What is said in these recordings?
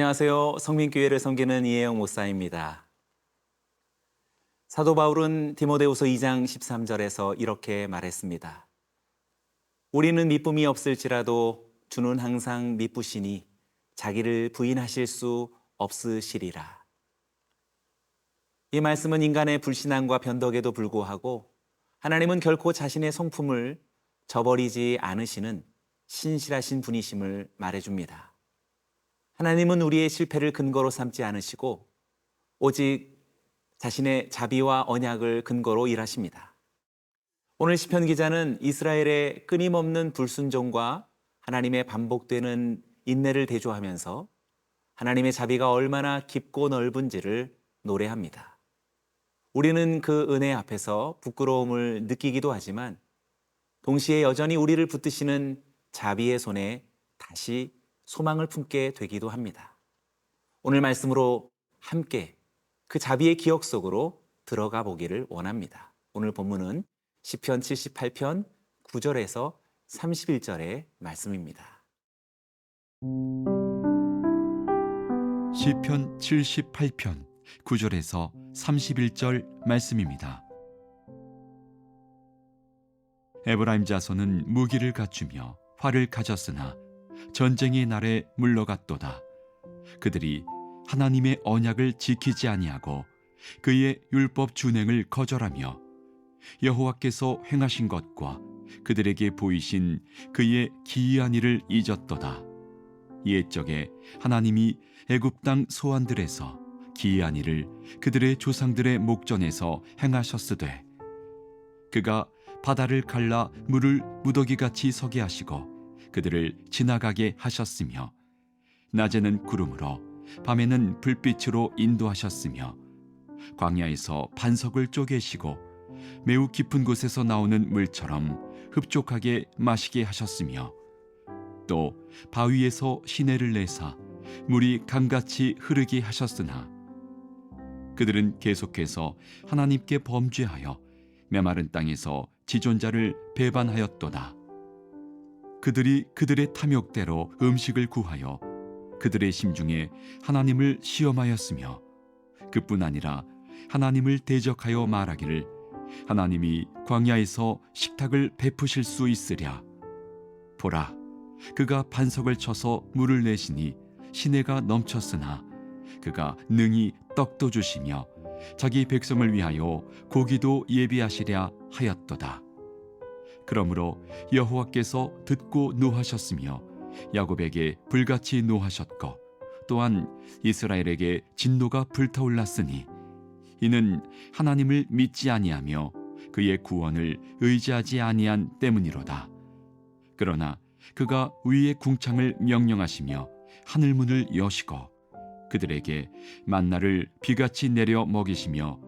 안녕하세요. 성민교회를 섬기는 이혜영 목사입니다. 사도 바울은 디모데후서 2장 13절에서 이렇게 말했습니다. 우리는 미쁨이 없을지라도 주는 항상 미쁘시니 자기를 부인하실 수 없으시리라. 이 말씀은 인간의 불신앙과 변덕에도 불구하고 하나님은 결코 자신의 성품을 저버리지 않으시는 신실하신 분이심을 말해줍니다. 하나님은 우리의 실패를 근거로 삼지 않으시고 오직 자신의 자비와 언약을 근거로 일하십니다. 오늘 시편 기자는 이스라엘의 끊임없는 불순종과 하나님의 반복되는 인내를 대조하면서 하나님의 자비가 얼마나 깊고 넓은지를 노래합니다. 우리는 그 은혜 앞에서 부끄러움을 느끼기도 하지만 동시에 여전히 우리를 붙드시는 자비의 손에 다시 소망을 품게 되기도 합니다. 오늘 말씀으로 함께 그 자비의 기억 속으로 들어가 보기를 원합니다. 오늘 본문은 시편 78편 9절에서 31절의 말씀입니다. 시편 78편 9절에서 31절 말씀입니다. 에브라임 자손은 무기를 갖추며 활을 가졌으나 전쟁의 날에 물러갔도다. 그들이 하나님의 언약을 지키지 아니하고 그의 율법 준행을 거절하며 여호와께서 행하신 것과 그들에게 보이신 그의 기이한 일을 잊었도다. 옛적에 하나님이 애굽 땅 소환들에서 기이한 일을 그들의 조상들의 목전에서 행하셨으되 그가 바다를 갈라 물을 무더기같이 서게 하시고 그들을 지나가게 하셨으며 낮에는 구름으로 밤에는 불빛으로 인도하셨으며 광야에서 반석을 쪼개시고 매우 깊은 곳에서 나오는 물처럼 흡족하게 마시게 하셨으며 또 바위에서 시내를 내사 물이 강같이 흐르게 하셨으나 그들은 계속해서 하나님께 범죄하여 메마른 땅에서 지존자를 배반하였도다. 그들이 그들의 탐욕대로 음식을 구하여 그들의 심중에 하나님을 시험하였으며 그뿐 아니라 하나님을 대적하여 말하기를 하나님이 광야에서 식탁을 베푸실 수 있으랴. 보라, 그가 반석을 쳐서 물을 내시니 시내가 넘쳤으나 그가 능히 떡도 주시며 자기 백성을 위하여 고기도 예비하시랴 하였도다. 그러므로 여호와께서 듣고 노하셨으며 야곱에게 불같이 노하셨고 또한 이스라엘에게 진노가 불타올랐으니 이는 하나님을 믿지 아니하며 그의 구원을 의지하지 아니한 때문이로다. 그러나 그가 위의 궁창을 명령하시며 하늘문을 여시고 그들에게 만나를 비같이 내려 먹이시며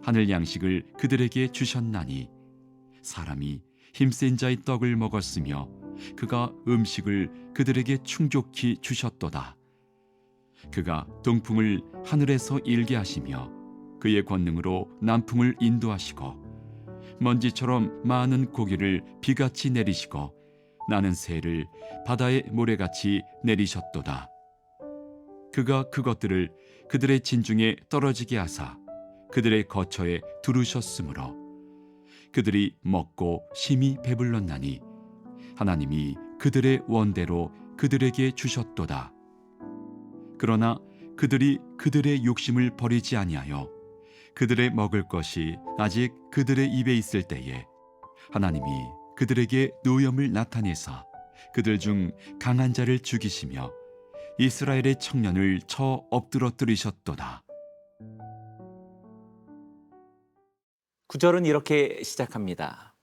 하늘 양식을 그들에게 주셨나니 사람이 힘센 자의 떡을 먹었으며 그가 음식을 그들에게 충족히 주셨도다. 그가 동풍을 하늘에서 일게 하시며 그의 권능으로 남풍을 인도하시고 먼지처럼 많은 고기를 비같이 내리시고 나는 새를 바다의 모래같이 내리셨도다. 그가 그것들을 그들의 진중에 떨어지게 하사 그들의 거처에 두르셨으므로 그들이 먹고 심히 배불렀나니 하나님이 그들의 원대로 그들에게 주셨도다. 그러나 그들이 그들의 욕심을 버리지 아니하여 그들의 먹을 것이 아직 그들의 입에 있을 때에 하나님이 그들에게 노염을 나타내사 그들 중 강한 자를 죽이시며 이스라엘의 청년을 쳐 엎드러뜨리셨도다. 9절은 이렇게 시작합니다.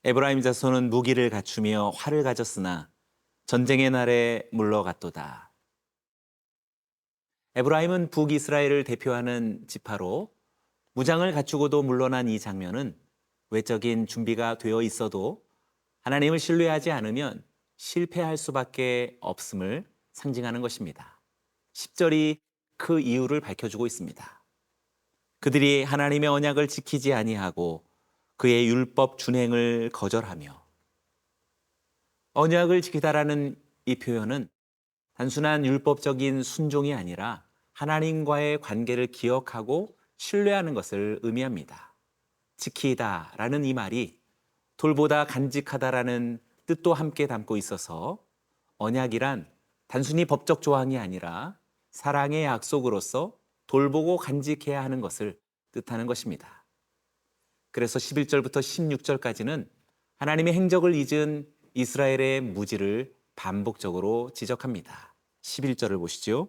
에브라임 자손은 무기를 갖추며 활을 가졌으나 전쟁의 날에 물러갔도다. 에브라임은 북이스라엘을 대표하는 지파로 무장을 갖추고도 물러난 이 장면은 외적인 준비가 되어 있어도 하나님을 신뢰하지 않으면 실패할 수밖에 없음을 상징하는 것입니다. 10절이 그 이유를 밝혀주고 있습니다. 그들이 하나님의 언약을 지키지 아니하고 그의 율법 준행을 거절하며 언약을 지키다라는 이 표현은 단순한 율법적인 순종이 아니라 하나님과의 관계를 기억하고 신뢰하는 것을 의미합니다. 지키다라는 이 말이 돌보다 간직하다라는 뜻도 함께 담고 있어서 언약이란 단순히 법적 조항이 아니라 사랑의 약속으로서 돌보고 간직해야 하는 것을 뜻하는 것입니다. 그래서 11절부터 16절까지는 하나님의 행적을 잊은 이스라엘의 무지를 반복적으로 지적합니다. 11절을 보시죠.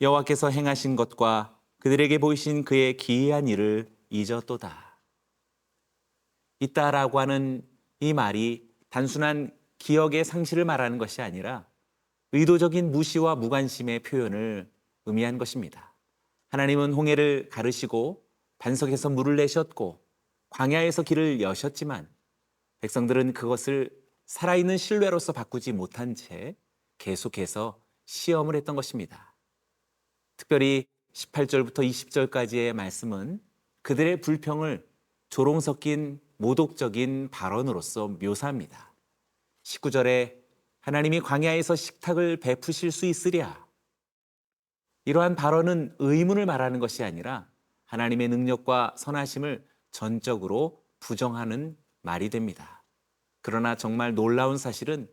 여호와께서 행하신 것과 그들에게 보이신 그의 기이한 일을 잊었도다. 있다라고 하는 이 말이 단순한 기억의 상실을 말하는 것이 아니라 의도적인 무시와 무관심의 표현을 의미한 것입니다. 하나님은 홍해를 가르시고 반석에서 물을 내셨고 광야에서 길을 여셨지만 백성들은 그것을 살아있는 신뢰로서 바꾸지 못한 채 계속해서 시험을 했던 것입니다. 특별히 18절부터 20절까지의 말씀은 그들의 불평을 조롱 섞인 모독적인 발언으로서 묘사합니다. 19절에 하나님이 광야에서 식탁을 베푸실 수 있으랴. 이러한 발언은 의문을 말하는 것이 아니라 하나님의 능력과 선하심을 전적으로 부정하는 말이 됩니다. 그러나 정말 놀라운 사실은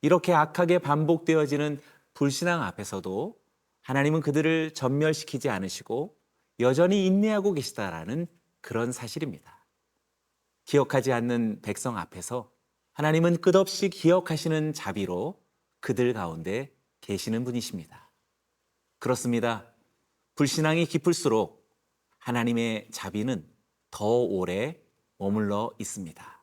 이렇게 악하게 반복되어지는 불신앙 앞에서도 하나님은 그들을 전멸시키지 않으시고 여전히 인내하고 계시다라는 그런 사실입니다. 기억하지 않는 백성 앞에서 하나님은 끝없이 기억하시는 자비로 그들 가운데 계시는 분이십니다. 그렇습니다. 불신앙이 깊을수록 하나님의 자비는 더 오래 머물러 있습니다.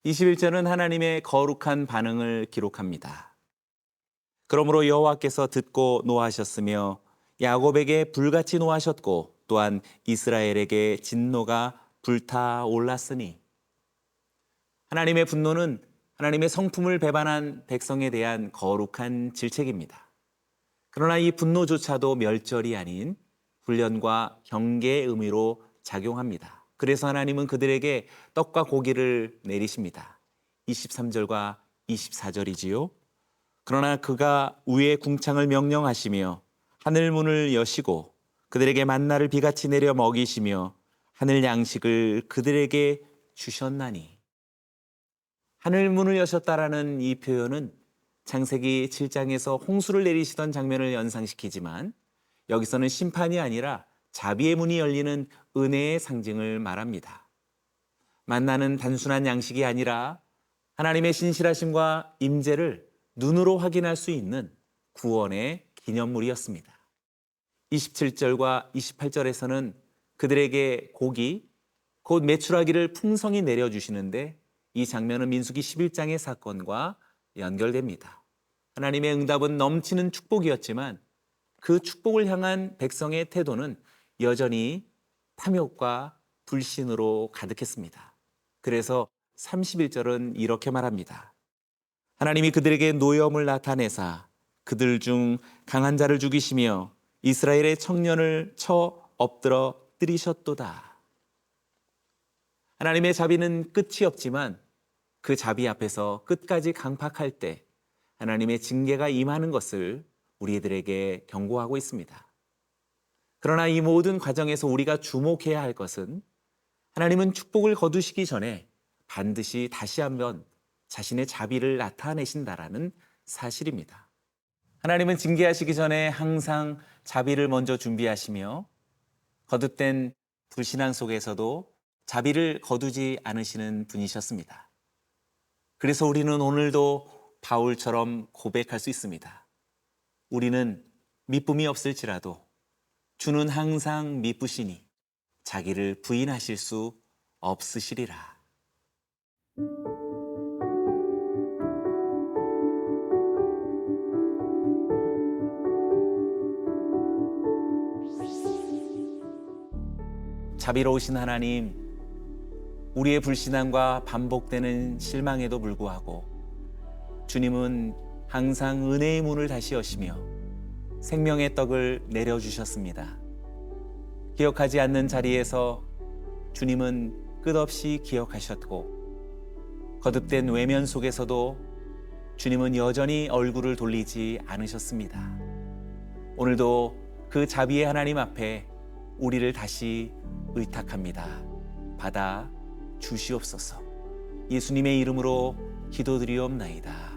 (21절은) 하나님의 거룩한 반응을 기록합니다. 그러므로 여호와께서 듣고 노하셨으며 야곱에게 불같이 노하셨고 또한 이스라엘에게 진노가 불타올랐으니. 하나님의 분노는 하나님의 성품을 배반한 백성에 대한 거룩한 질책입니다. 그러나 이 분노조차도 멸절이 아닌 훈련과 경계의 의미로 작용합니다. 그래서 하나님은 그들에게 떡과 고기를 내리십니다. 23절과 24절이지요. 그러나 그가 위의 궁창을 명령하시며 하늘 문을 여시고 그들에게 만나를 비같이 내려 먹이시며 하늘 양식을 그들에게 주셨나니. 하늘 문을 여셨다라는 이 표현은 창세기 7장에서 홍수를 내리시던 장면을 연상시키지만 여기서는 심판이 아니라 자비의 문이 열리는 은혜의 상징을 말합니다. 만나는 단순한 양식이 아니라 하나님의 신실하심과 임재를 눈으로 확인할 수 있는 구원의 기념물이었습니다. 27절과 28절에서는 그들에게 고기, 곧 메추라기를 풍성히 내려주시는데 이 장면은 민수기 11장의 사건과 연결됩니다. 하나님의 응답은 넘치는 축복이었지만 그 축복을 향한 백성의 태도는 여전히 탐욕과 불신으로 가득했습니다. 그래서 31절은 이렇게 말합니다. 하나님이 그들에게 노염을 나타내사 그들 중 강한 자를 죽이시며 이스라엘의 청년을 쳐 엎드러 뜨리셨도다. 하나님의 자비는 끝이 없지만 그 자비 앞에서 끝까지 강팍할 때 하나님의 징계가 임하는 것을 우리들에게 경고하고 있습니다. 그러나 이 모든 과정에서 우리가 주목해야 할 것은 하나님은 축복을 거두시기 전에 반드시 다시 한번 자신의 자비를 나타내신다라는 사실입니다. 하나님은 징계하시기 전에 항상 자비를 먼저 준비하시며 거듭된 불신앙 속에서도 자비를 거두지 않으시는 분이셨습니다. 그래서 우리는 오늘도 바울처럼 고백할 수 있습니다. 우리는 미쁨이 없을지라도 주는 항상 미쁘시니 자기를 부인하실 수 없으시리라. 자비로우신 하나님, 우리의 불신앙과 반복되는 실망에도 불구하고 주님은 항상 은혜의 문을 다시 여시며 생명의 떡을 내려주셨습니다. 기억하지 않는 자리에서 주님은 끝없이 기억하셨고, 거듭된 외면 속에서도 주님은 여전히 얼굴을 돌리지 않으셨습니다. 오늘도 그 자비의 하나님 앞에 우리를 다시 의탁합니다. 받아 주시옵소서. 예수님의 이름으로 기도드리옵나이다.